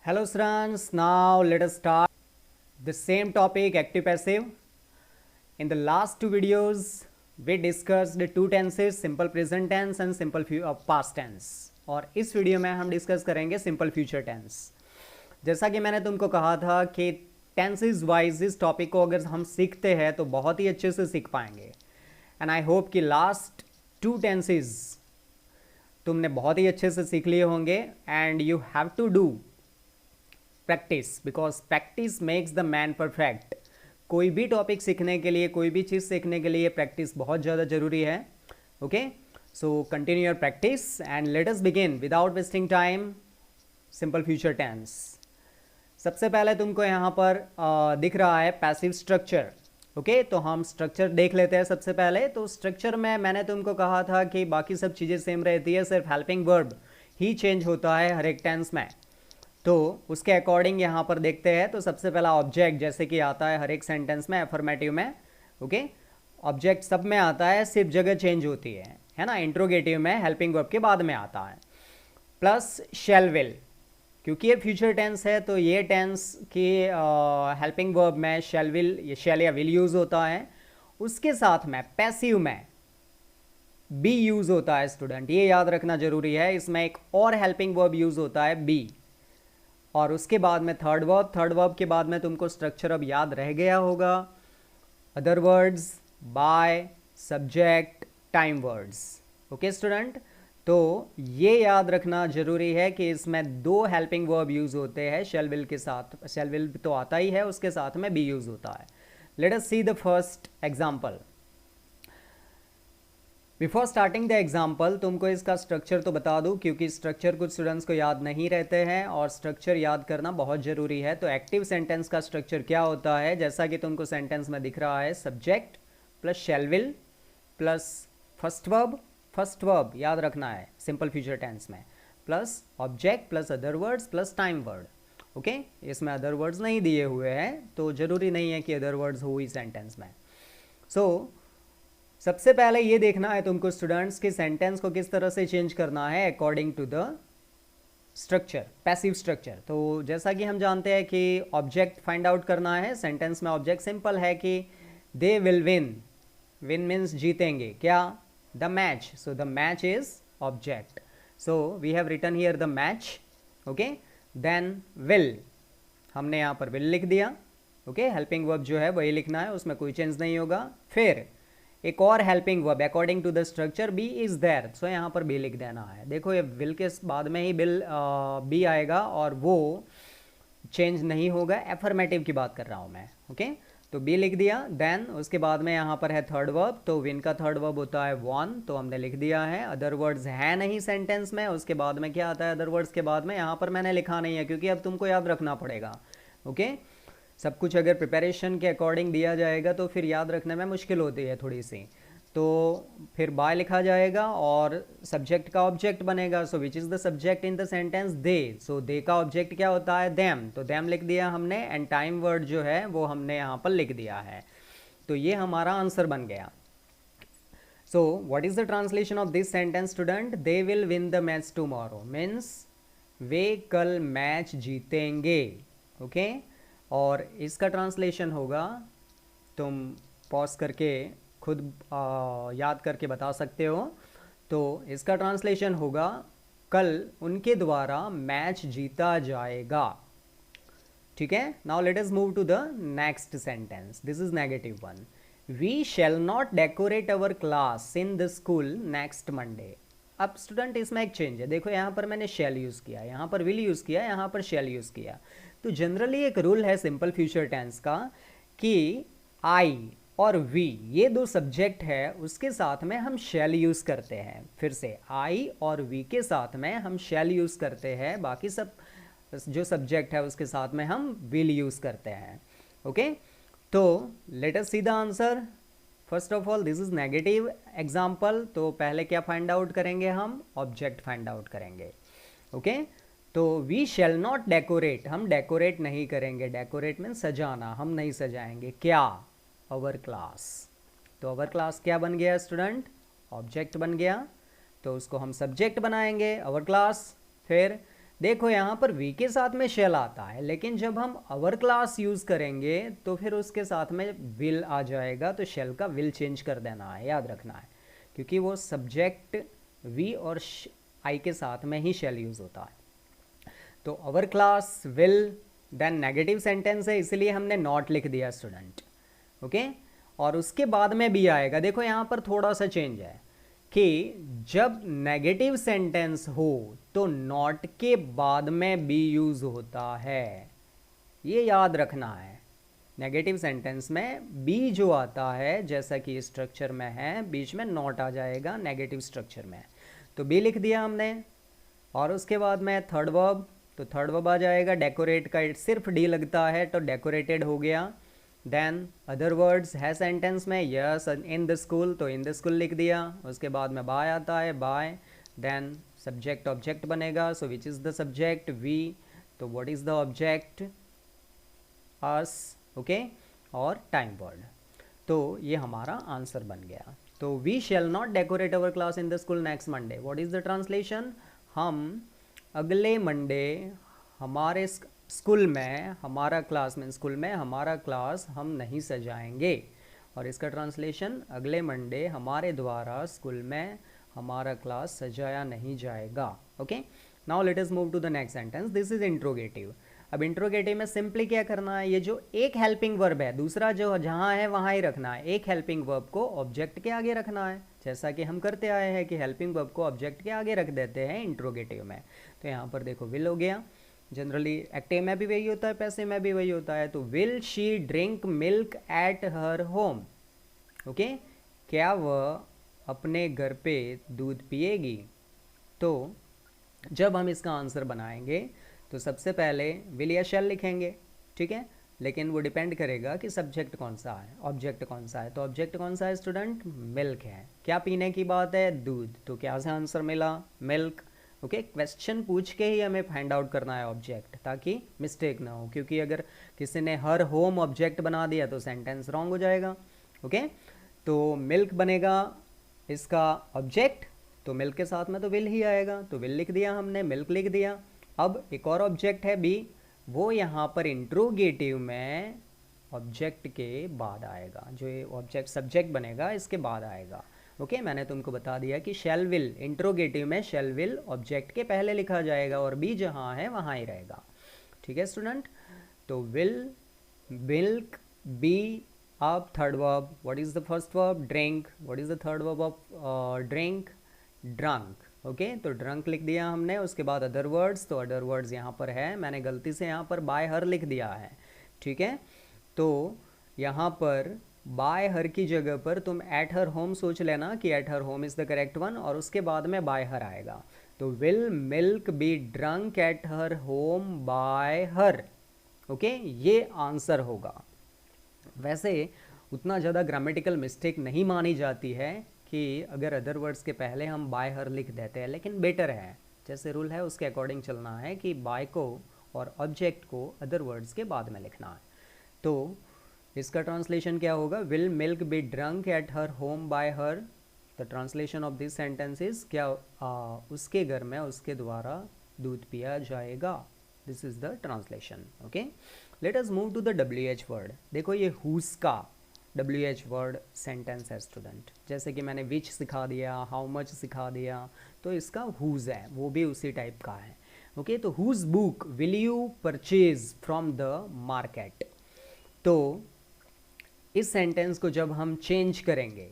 Hello students, now let us start the same topic, active passive. In the last two videos we discussed the two tenses, simple present tense and simple past tense. और इस video में हम discuss करेंगे simple future tense. जैसा कि मैंने तुमको कहा था कि टेंसेस वाइज इस टॉपिक को अगर हम सीखते हैं तो बहुत ही अच्छे से सीख पाएंगे. एंड आई होप कि लास्ट टू टेंसेस तुमने बहुत ही अच्छे से सीख लिए होंगे. And you have to do practice because practice makes the man perfect. कोई भी टॉपिक सीखने के लिए, कोई भी चीज़ सीखने के लिए प्रैक्टिस बहुत ज़्यादा ज़रूरी है. Okay, so continue your practice and let us begin without wasting time. Simple future tense. सबसे पहले तुमको यहाँ पर दिख रहा है पैसिव स्ट्रक्चर. ओके, तो हम स्ट्रक्चर देख लेते हैं सबसे पहले. तो स्ट्रक्चर में मैंने तुमको कहा था कि बाकी सब चीज़ें सेम रहती है, सिर्फ हेल्पिंग वर्ब ही चेंज होता है हर एक टेंस में. तो उसके अकॉर्डिंग यहाँ पर देखते हैं. तो सबसे पहला ऑब्जेक्ट जैसे कि आता है हर एक सेंटेंस में, अफर्मेटिव में. ओके, ऑब्जेक्ट सब में आता है, सिर्फ जगह चेंज होती है ना. इंट्रोगेटिव में हेल्पिंग वर्ब के बाद में आता है. प्लस शैल विल, क्योंकि ये फ्यूचर टेंस है तो ये टेंस की हेल्पिंग वर्ब में शैल विल, ये शैल या विल यूज़ होता है. उसके साथ में पैसिव में बी यूज़ होता है. स्टूडेंट ये याद रखना जरूरी है, इसमें एक और हेल्पिंग वर्ब यूज़ होता है बी. और उसके बाद में थर्ड वर्ब के बाद में तुमको स्ट्रक्चर अब याद रह गया होगा. Other words, by, subject, time words. Okay student, तो ये याद रखना जरूरी है कि इसमें दो हेल्पिंग वर्ब यूज़ होते हैं शैल विल के साथ. शैल विल तो आता ही है, उसके साथ में बी यूज़ होता है. Let us see the first example. Before starting the example तुमको इसका स्ट्रक्चर तो बता दूं, क्योंकि स्ट्रक्चर कुछ स्टूडेंट्स को याद नहीं रहते हैं और स्ट्रक्चर याद करना बहुत ज़रूरी है. तो एक्टिव सेंटेंस का स्ट्रक्चर क्या होता है, जैसा कि तुमको सेंटेंस में दिख रहा है, subject plus shall will plus first verb याद रखना है सिंपल फ्यूचर टेंस में, plus object plus other words plus time word. Okay, इसमें अदर वर्ड्स नहीं दिए हुए हैं तो ज़रूरी नहीं है कि अदर वर्ड्स हो इस सेंटेंस में. सो सबसे पहले ये देखना है तुमको स्टूडेंट्स कि सेंटेंस को किस तरह से चेंज करना है according to the structure, passive structure. तो जैसा कि हम जानते हैं कि ऑब्जेक्ट फाइंड आउट करना है. सेंटेंस में ऑब्जेक्ट सिंपल है कि they will win. Win means जीतेंगे. क्या? The match. So the match is object. So we have written here the match. Okay, then will, हमने यहाँ पर विल लिख दिया. ओके, हेल्पिंग वर्ब जो है वही लिखना है, उसमें कोई चेंज नहीं होगा. फिर एक और helping verb according to the structure be is there. So यहाँ पर बी लिख देना है. देखो ये विल के बाद में ही बी आएगा और वो चेंज नहीं होगा. एफर्मेटिव की बात कर रहा हूँ मैं. ओके, तो बी लिख दिया. देन उसके बाद में यहाँ पर है थर्ड वर्ब. तो विन का थर्ड वर्ब होता है वॉन, तो हमने लिख दिया है. अदर वर्ड्स है नहीं सेंटेंस में. उसके बाद में क्या आता है अदर वर्ड्स के बाद में, यहाँ पर मैंने लिखा नहीं है क्योंकि अब तुमको याद रखना पड़ेगा. ओके, सब कुछ अगर प्रिपरेशन के अकॉर्डिंग दिया जाएगा तो फिर याद रखने में मुश्किल होती है थोड़ी सी. तो फिर बाय लिखा जाएगा और सब्जेक्ट का ऑब्जेक्ट बनेगा. So which is the subject in the sentence? They. So they का ऑब्जेक्ट क्या होता है? देम. तो देम लिख दिया हमने. एंड टाइम वर्ड जो है वो हमने यहाँ पर लिख दिया है. तो ये हमारा आंसर बन गया. So what is the translation of this sentence student? They will win the match tomorrow means वे कल मैच जीतेंगे. ओके, और इसका ट्रांसलेशन होगा, तुम पॉज करके खुद याद करके बता सकते हो. तो इसका ट्रांसलेशन होगा कल उनके द्वारा मैच जीता जाएगा. ठीक है, now let us move to the next sentence. This is negative one. We shall not decorate our class in the school next Monday. अब स्टूडेंट इसमें एक चेंज है. देखो यहाँ पर मैंने शैल यूज़ किया, यहाँ पर विल यूज़ किया, यहाँ पर शैल यूज़ किया. तो जनरली एक रूल है सिंपल फ्यूचर टेंस का कि आई और वी ये दो सब्जेक्ट है, उसके साथ में हम शैल यूज़ करते हैं. फिर से आई और वी के साथ में हम शैल यूज़ करते हैं, बाकी सब जो सब्जेक्ट है उसके साथ में हम विल यूज़ करते हैं. ओके, तो let us see the answer. First of all this is negative example. तो पहले क्या फाइंड आउट करेंगे हम? ऑब्जेक्ट फाइंड आउट करेंगे. ओके, तो वी शैल नॉट डेकोरेट, हम डेकोरेट नहीं करेंगे. डेकोरेट मीन सजाना, हम नहीं सजाएंगे. क्या? Our class. तो अवर क्लास क्या बन गया स्टूडेंट? ऑब्जेक्ट बन गया. तो उसको हम सब्जेक्ट बनाएंगे अवर क्लास. फिर देखो यहाँ पर वी के साथ में शेल आता है, लेकिन जब हम अवर क्लास यूज़ करेंगे तो फिर उसके साथ में विल आ जाएगा, तो शेल का विल चेंज कर देना है, याद रखना है, क्योंकि वो सब्जेक्ट वी और आई के साथ में ही शेल यूज़ होता है। तो our class will then negative sentence है, इसलिए हमने नॉट लिख दिया स्टूडेंट। ओके, और उसके बाद में भी आएगा। देखो यहाँ पर थोड़ा सा चेंज है कि जब नेगेटिव सेंटेंस हो तो नॉट के बाद में बी यूज होता है, ये याद रखना है। नेगेटिव सेंटेंस में बी जो आता है, जैसा कि स्ट्रक्चर में है, बीच में नॉट आ जाएगा नेगेटिव स्ट्रक्चर में, तो बी लिख दिया हमने। और उसके बाद में थर्ड वर्ब, तो थर्ड वर्ब आ जाएगा डेकोरेट का, सिर्फ डी लगता है तो डेकोरेटेड हो गया। देन अदर वर्ड्स है सेंटेंस में, यस इन द स्कूल, तो इन द स्कूल लिख दिया। उसके बाद में बाय आता है, बाय, देन सब्जेक्ट ऑब्जेक्ट बनेगा, so which is the subject, we, तो what is the object, us, okay, और टाइम वर्ड, तो ये हमारा आंसर बन गया। तो we shall not decorate our class in the school next Monday, what is the translation, हम अगले मंडे हमारे स्कूल में, हमारा क्लास में, स्कूल में हमारा क्लास हम नहीं सजाएंगे। और इसका ट्रांसलेशन, अगले मंडे हमारे द्वारा स्कूल में हमारा क्लास सजाया नहीं जाएगा। Okay, now let us move to the next sentence, this is interrogative. अब इंट्रोगेटिव में सिंपली क्या करना है, ये जो एक हेल्पिंग वर्ब है, दूसरा जो जहाँ है वहाँ ही रखना है, एक हेल्पिंग वर्ब को ऑब्जेक्ट के आगे रखना है, जैसा कि हम करते आए हैं कि हेल्पिंग वर्ब को ऑब्जेक्ट के आगे रख देते हैं इंट्रोगेटिव में। तो यहाँ पर देखो विल हो गया, जनरली एक्टिव में भी वही होता है, पैसिव में भी वही होता है। तो will she drink milk eight her home, okay, क्या वह अपने घर पे दूध पिएगी। तो जब हम इसका आंसर बनाएंगे तो सबसे पहले विल या शैल लिखेंगे, ठीक है, लेकिन वो डिपेंड करेगा कि सब्जेक्ट कौन सा है, ऑब्जेक्ट कौन सा है। तो ऑब्जेक्ट कौन सा है स्टूडेंट, मिल्क है, क्या पीने की बात है, दूध, तो क्या से आंसर मिला, मिल्क। ओके, क्वेश्चन पूछ के ही हमें फाइंड आउट करना है ऑब्जेक्ट, ताकि मिस्टेक ना हो, क्योंकि अगर किसी ने हर होम ऑब्जेक्ट बना दिया तो सेंटेंस रॉन्ग हो जाएगा। ओके, तो मिल्क बनेगा इसका ऑब्जेक्ट, तो मिल्क के साथ में तो विल ही आएगा, तो विल लिख दिया हमने, मिल्क लिख दिया। अब एक और ऑब्जेक्ट है बी, वो यहाँ पर इंट्रोगेटिव में ऑब्जेक्ट के बाद आएगा, जो ये ऑब्जेक्ट सब्जेक्ट बनेगा इसके बाद आएगा। ओके, मैंने तुमको बता दिया कि शैल विल, इंट्रोगेटिव में शैल विल ऑब्जेक्ट के पहले लिखा जाएगा और बी जहाँ है वहाँ ही रहेगा, ठीक है स्टूडेंट। तो विल, मिल्क, बी, अब third verb, what is the first verb, drink, what is the third verb of drink, drunk. Okay, तो ड्रंक लिख दिया हमने। उसके बाद अदर वर्ड्स, तो अदर वर्ड्स यहाँ पर है, मैंने गलती से यहाँ पर बाय हर लिख दिया है, ठीक है, तो यहाँ पर बाय हर की जगह पर तुम एट हर होम सोच लेना कि eight her home is the correct one, और उसके बाद में बाय हर आएगा। तो will milk be drunk at her home by her, okay, ये आंसर होगा। वैसे उतना ज़्यादा ग्रामेटिकल मिस्टेक नहीं मानी जाती है कि अगर अदर वर्ड्स के पहले हम बाय हर लिख देते हैं, लेकिन बेटर है, जैसे रूल है उसके अकॉर्डिंग चलना है कि बाय को और ऑब्जेक्ट को अदर वर्ड्स के बाद में लिखना है। तो इसका ट्रांसलेशन क्या होगा, will milk be drunk at her home by her, the translation of this sentence is क्या, उसके घर में उसके द्वारा दूध पिया जाएगा, this is the translation. Okay, let us move to the WH word. देखो ये हुज का WH वर्ड सेंटेंस है स्टूडेंट, जैसे कि मैंने विच सिखा दिया, हाउ मच सिखा दिया, तो इसका हुज है, वो भी उसी टाइप का है। ओके, तो whose book will you purchase from the market. तो इस सेंटेंस को जब हम चेंज करेंगे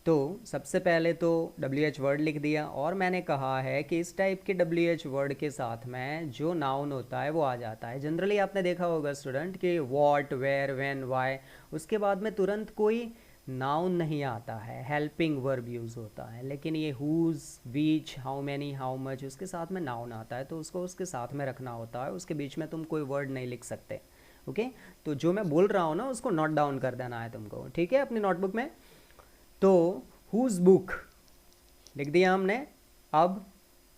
तो सबसे पहले तो WH वर्ड लिख दिया, और मैंने कहा है कि इस टाइप के WH वर्ड के साथ में जो नाउन होता है वो आ जाता है। जनरली आपने देखा होगा स्टूडेंट कि व्हाट, वेयर, व्हेन, व्हाई, उसके बाद में तुरंत कोई नाउन नहीं आता है, हेल्पिंग वर्ब यूज़ होता है। लेकिन ये whose, which, how many, how much, उसके साथ में नाउन आता है, तो उसको उसके साथ में रखना होता है, उसके बीच में तुम कोई वर्ड नहीं लिख सकते। ओके, तो जो मैं बोल रहा हूँ ना उसको नोट डाउन कर देना है तुमको, ठीक है, अपनी नोटबुक में। तो हुज बुक लिख दिया हमने। अब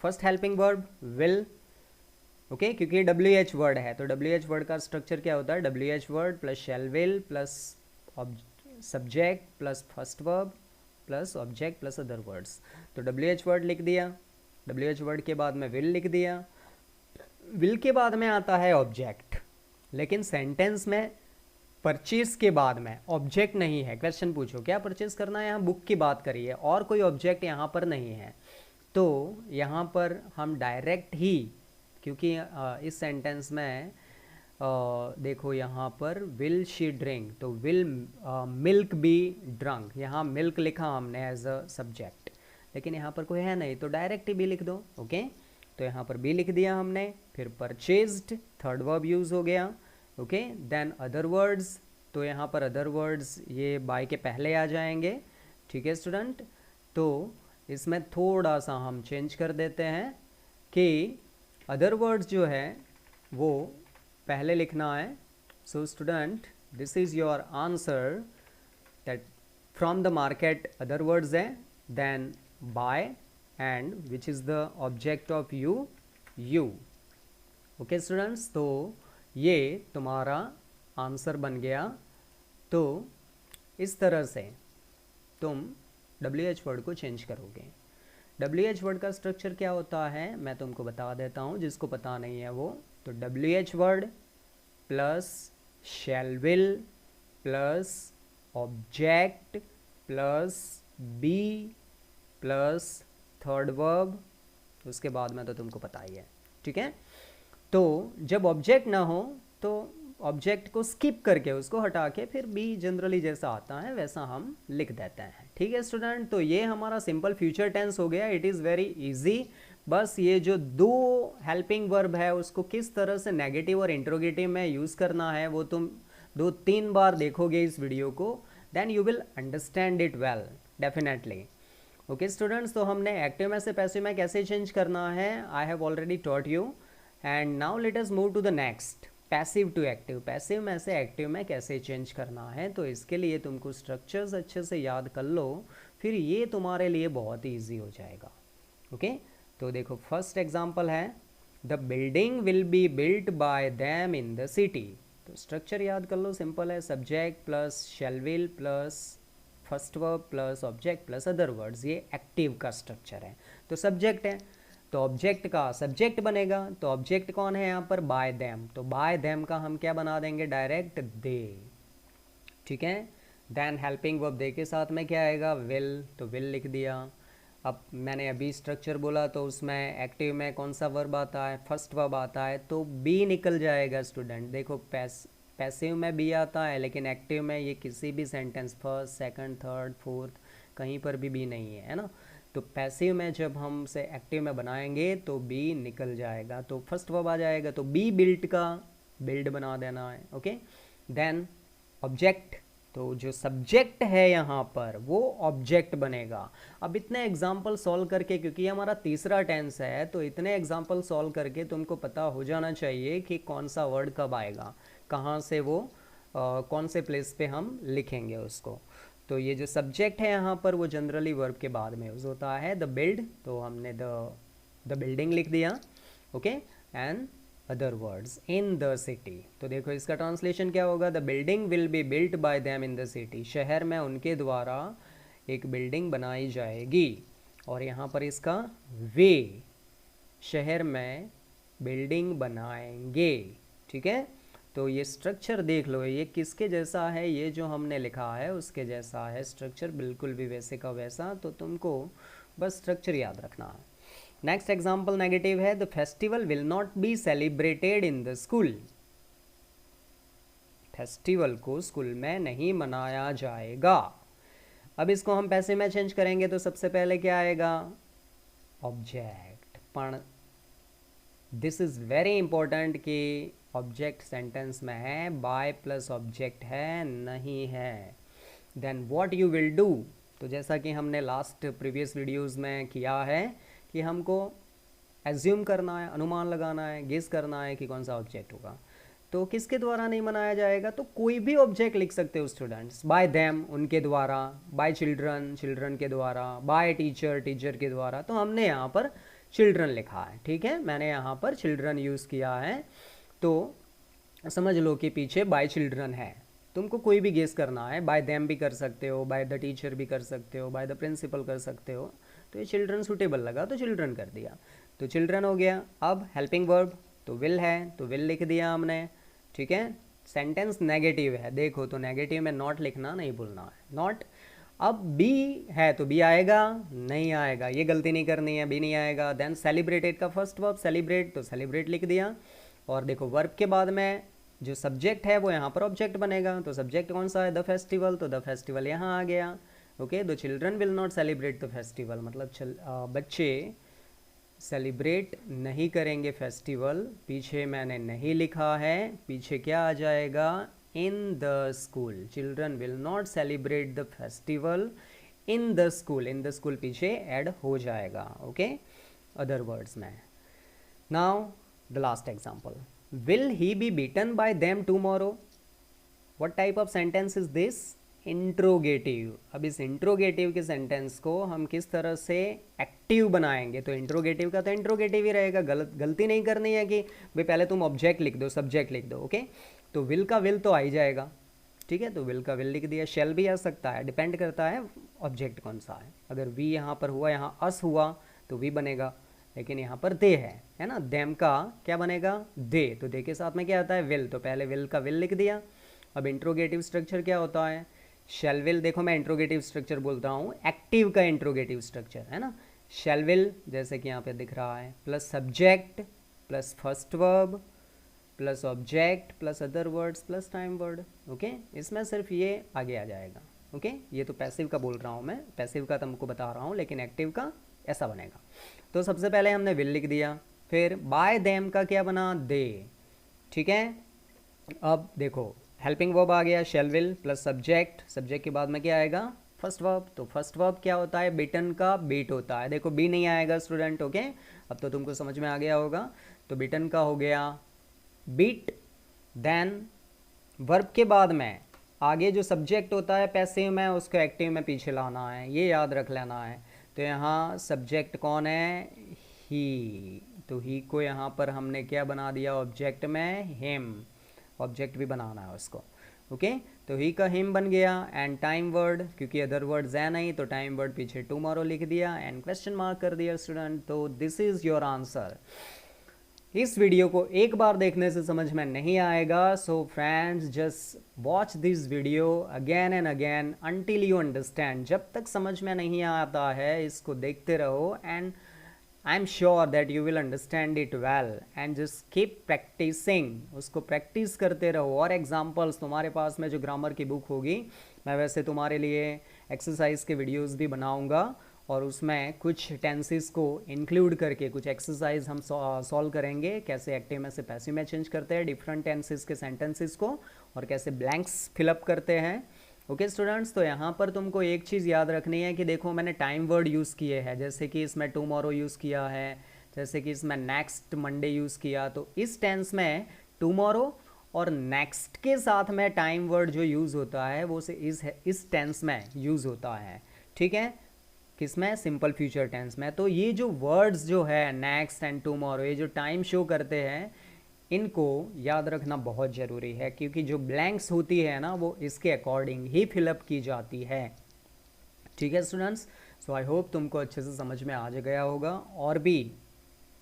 first helping verb will, okay, क्योंकि ये WH वर्ड है, तो WH वर्ड का स्ट्रक्चर क्या होता है, WH word plus shall will plus subject plus first verb plus object plus other words. तो WH वर्ड लिख दिया, WH वर्ड के बाद में विल लिख दिया, विल के बाद में आता है ऑब्जेक्ट, लेकिन सेंटेंस में परचेज के बाद में ऑब्जेक्ट नहीं है। क्वेश्चन पूछो क्या परचेज करना है, यहाँ बुक की बात करिए और कोई ऑब्जेक्ट यहाँ पर नहीं है, तो यहाँ पर हम डायरेक्ट ही, क्योंकि इस सेंटेंस में देखो यहाँ पर विल शी ड्रिंक, तो विल मिल्क बी ड्रंक, यहाँ मिल्क लिखा हमने एज अ सब्जेक्ट, लेकिन यहाँ पर कोई है नहीं तो डायरेक्ट ही बी लिख दो। ओके, तो यहाँ पर बी लिख दिया हमने, फिर परचेज्ड थर्ड वर्ब यूज़ हो गया। ओके, देन अदर वर्ड्स, तो यहाँ पर अदर वर्ड्स ये बाय के पहले आ जाएंगे। ठीक है स्टूडेंट, तो इसमें थोड़ा सा हम चेंज कर देते हैं कि अदर वर्ड्स जो है वो पहले लिखना है। So student this is your answer that from the market other words है, then by and which is the object of you, you. Okay students, तो ये तुम्हारा आंसर बन गया। तो इस तरह से तुम WH वर्ड को चेंज करोगे। WH वर्ड का स्ट्रक्चर क्या होता है मैं तुमको बता देता हूँ, जिसको पता नहीं है वो, तो WH word plus shall will plus object plus be plus third verb, उसके बाद में तो तुमको पता ही है। ठीक है, तो जब ऑब्जेक्ट ना हो तो ऑब्जेक्ट को स्किप करके उसको हटा के फिर बी जनरली जैसा आता है वैसा हम लिख देते हैं। ठीक है स्टूडेंट, तो ये हमारा सिंपल फ्यूचर टेंस हो गया। It is very easy. बस ये जो दो हेल्पिंग वर्ब है उसको किस तरह से नेगेटिव और इंट्रोगेटिव में यूज़ करना है वो तुम 2-3 बार देखोगे इस वीडियो को, then you will understand it well definitely. Okay students, तो हमने एक्टिव में से पैसिव में कैसे चेंज करना है I have already taught you, and now let us move to the next, passive to active. Passive में से एक्टिव में कैसे चेंज करना है, तो इसके लिए तुमको स्ट्रक्चर्स अच्छे से याद कर लो, फिर ये तुम्हारे लिए बहुत ही ईजी हो जाएगा। ओके, तो देखो फर्स्ट एग्जांपल है the building will be built by them in the city. तो स्ट्रक्चर याद कर लो, सिंपल है, subject plus shall will plus first verb plus object plus other words, ये एक्टिव का स्ट्रक्चर है। तो सब्जेक्ट है तो ऑब्जेक्ट का सब्जेक्ट बनेगा, तो ऑब्जेक्ट कौन है यहाँ पर, बाय देम, तो बाय देम का हम क्या बना देंगे डायरेक्ट दे। ठीक है, देन हेल्पिंग वर्ब दे के साथ में क्या आएगा, विल, तो विल लिख दिया। अब मैंने अभी स्ट्रक्चर बोला तो उसमें एक्टिव में कौन सा वर्ब आता है, फर्स्ट वर्ब आता है, तो बी निकल जाएगा स्टूडेंट। देखो पैसिव में बी आता है, लेकिन एक्टिव में ये किसी भी sentence first second third fourth कहीं पर भी बी नहीं है ना, तो पैसिव में जब हम से एक्टिव में बनाएंगे तो बी निकल जाएगा, तो फर्स्ट वर्ब आ जाएगा, तो बी बिल्ट का बिल्ड बना देना है। ओके, देन ऑब्जेक्ट, तो जो सब्जेक्ट है यहाँ पर वो ऑब्जेक्ट बनेगा। अब इतने एग्जाम्पल सॉल्व करके, क्योंकि हमारा तीसरा टेंस है, तो इतने एग्जाम्पल सॉल्व करके तुमको पता हो जाना चाहिए कि कौन सा वर्ड कब आएगा, कहाँ से वो कौन से प्लेस पे हम लिखेंगे उसको। तो ये जो सब्जेक्ट है यहाँ पर वो जनरली वर्ब के बाद में यूज़ होता है, द बिल्ड, तो हमने द बिल्डिंग लिख दिया। Okay, and other words in the city, तो देखो इसका ट्रांसलेशन क्या होगा, the building will be built by them in the city, शहर में उनके द्वारा एक बिल्डिंग बनाई जाएगी। और यहाँ पर इसका वे शहर में बिल्डिंग बनाएंगे। ठीक है, तो ये स्ट्रक्चर देख लो, ये किसके जैसा है, ये जो हमने लिखा है उसके जैसा है स्ट्रक्चर, बिल्कुल भी वैसे का वैसा, तो तुमको बस स्ट्रक्चर याद रखना है। नेक्स्ट एग्जांपल नेगेटिव है, the festival will not be celebrated in the school. Festival को स्कूल में नहीं मनाया जाएगा। अब इसको हम पैसे में चेंज करेंगे तो सबसे पहले क्या आएगा, ऑब्जेक्ट। पण दिस इज वेरी इंपॉर्टेंट कि ऑब्जेक्ट सेंटेंस में है, बाय प्लस ऑब्जेक्ट है नहीं है, then what you will do, तो जैसा कि हमने लास्ट प्रीवियस वीडियोस में किया है कि हमको एज्यूम करना है, अनुमान लगाना है, गेस करना है कि कौन सा ऑब्जेक्ट होगा। तो किसके द्वारा नहीं मनाया जाएगा, तो कोई भी ऑब्जेक्ट लिख सकते हो स्टूडेंट्स, बाय देम उनके द्वारा, बाय चिल्ड्रन चिल्ड्रन के द्वारा, बाय टीचर टीचर के द्वारा, तो हमने यहाँ पर चिल्ड्रन लिखा है। ठीक है, मैंने यहाँ पर चिल्ड्रन यूज़ किया है, तो समझ लो कि पीछे बाय चिल्ड्रन है। तुमको कोई भी गेस करना है, बाय देम भी कर सकते हो, बाय द टीचर भी कर सकते हो, बाय द प्रिंसिपल कर सकते हो, तो ये चिल्ड्रन सूटेबल लगा तो चिल्ड्रन कर दिया, तो चिल्ड्रन हो गया। अब हेल्पिंग वर्ब, तो विल है तो विल लिख दिया हमने, ठीक है। सेंटेंस नेगेटिव है, देखो तो नेगेटिव में नॉट लिखना नहीं भूलना है, नॉट। अब बी है तो बी आएगा नहीं आएगा, ये गलती नहीं करनी है, बी नहीं आएगा। देन सेलिब्रेटेड का फर्स्ट वर्ब सेलिब्रेट, तो सेलिब्रेट लिख दिया। और देखो वर्ब के बाद में जो सब्जेक्ट है वो यहाँ पर ऑब्जेक्ट बनेगा, तो सब्जेक्ट कौन सा है, द फेस्टिवल, तो द फेस्टिवल यहाँ आ गया। Okay, the children will not celebrate the festival, मतलब बच्चे सेलिब्रेट नहीं करेंगे फेस्टिवल, पीछे मैंने नहीं लिखा है, पीछे क्या आ जाएगा, इन the school, children will not celebrate the festival in the school, in the school पीछे ऐड हो जाएगा। ओके, अदर वर्ड्स में। Now the last example, will he B beaten by them tomorrow, what type of sentence is this, interrogative. अब इस interrogative के sentence को हम किस तरह से एक्टिव बनाएंगे, तो इंट्रोगेटिव का तो इंट्रोगेटिव ही रहेगा, गलती नहीं करनी है कि भाई पहले तुम ऑब्जेक्ट लिख दो सब्जेक्ट लिख दो। ओके, तो विल का विल तो आ ही जाएगा, ठीक है, तो विल का विल लिख दिया। शेल भी आ सकता है, डिपेंड करता है ऑब्जेक्ट कौन सा है। अगर वी यहाँ पर हुआ, यहाँ अस हुआ तो वी बनेगा, लेकिन यहाँ पर दे है ना, देम का क्या बनेगा, दे, तो दे के साथ में क्या आता है, विल, तो पहले विल का विल लिख दिया। अब इंट्रोगेटिव स्ट्रक्चर क्या होता है, शेल विल, देखो मैं इंट्रोगेटिव स्ट्रक्चर बोलता हूँ, एक्टिव का इंट्रोगेटिव स्ट्रक्चर है ना, शेल विल जैसे कि यहाँ पे दिख रहा है, plus subject plus first verb plus object plus other words plus time word. Okay, इसमें सिर्फ ये आगे आ जाएगा। ओके, ये तो पैसिव का बोल रहा हूँ मैं, पैसिव का तुमको बता रहा हूँ, लेकिन एक्टिव का ऐसा बनेगा। तो सबसे पहले हमने विल लिख दिया, फिर बाय देम का क्या बना, दे, ठीक है। अब देखो हेल्पिंग वर्ब आ गया, shall will plus subject, subject के बाद में क्या आएगा, फर्स्ट वर्ब, तो फर्स्ट वर्ब क्या होता है, बीटन का बीट होता है, देखो बी नहीं आएगा स्टूडेंट। ओके, अब तो तुमको समझ में आ गया होगा, तो बीटन का हो गया बीट। देन वर्ब के बाद में आगे जो सब्जेक्ट होता है पैसिव में, उसको एक्टिव में पीछे लाना है, ये याद रख लेना है। तो यहाँ सब्जेक्ट कौन है, ही, तो ही को यहाँ पर हमने क्या बना दिया ऑब्जेक्ट में, हिम, ऑब्जेक्ट भी बनाना है उसको। ओके, तो ही का हिम बन गया। एंड टाइम वर्ड, क्योंकि अदर वर्ड्स है नहीं तो टाइम वर्ड पीछे टुमारो लिख दिया एंड क्वेश्चन मार्क कर दिया स्टूडेंट। तो दिस इज योर आंसर। इस वीडियो को एक बार देखने से समझ में नहीं आएगा, so friends just watch this video again and again until you understand. जब तक समझ में नहीं आता है इसको देखते रहो, and I am sure that you will understand it well, and just keep practising, उसको प्रैक्टिस करते रहो। और एग्जाम्पल्स तुम्हारे पास में जो ग्रामर की बुक होगी, मैं वैसे तुम्हारे लिए एक्सरसाइज के वीडियोस भी बनाऊंगा, और उसमें कुछ टेंसेस को इंक्लूड करके कुछ एक्सरसाइज हम सॉल्व करेंगे, कैसे एक्टिव में से पैसिव में चेंज करते हैं डिफरेंट टेंसेस के सेंटेंसेस को, और कैसे ब्लैंक्स फिलअप करते हैं। ओके स्टूडेंट्स, तो यहाँ पर तुमको एक चीज़ याद रखनी है कि देखो मैंने टाइम वर्ड यूज़ किए हैं, जैसे कि इसमें टुमारो यूज़ किया है, जैसे कि इसमें नेक्स्ट मंडे यूज़ किया, तो इस टेंस में टुमारो और नेक्स्ट के साथ में टाइम वर्ड जो यूज़ होता है वो से इस टेंस में यूज़ होता है, ठीक है, किसमें, सिंपल फ्यूचर टेंस में। तो ये जो वर्ड्स जो है नेक्स्ट एंड टुमारो, ये जो टाइम शो करते हैं, इनको याद रखना बहुत ज़रूरी है, क्योंकि जो ब्लैंक्स होती है ना वो इसके अकॉर्डिंग ही फिलअप की जाती है, ठीक है स्टूडेंट्स। सो आई होप तुमको अच्छे से समझ में आ गया होगा, और भी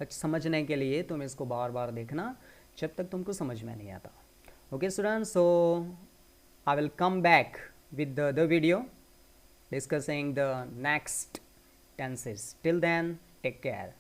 समझने के लिए तुम इसको बार बार देखना जब तक तुमको समझ में नहीं आता। Okay students, so I will come back with the video discussing the next tenses. Till then, take care.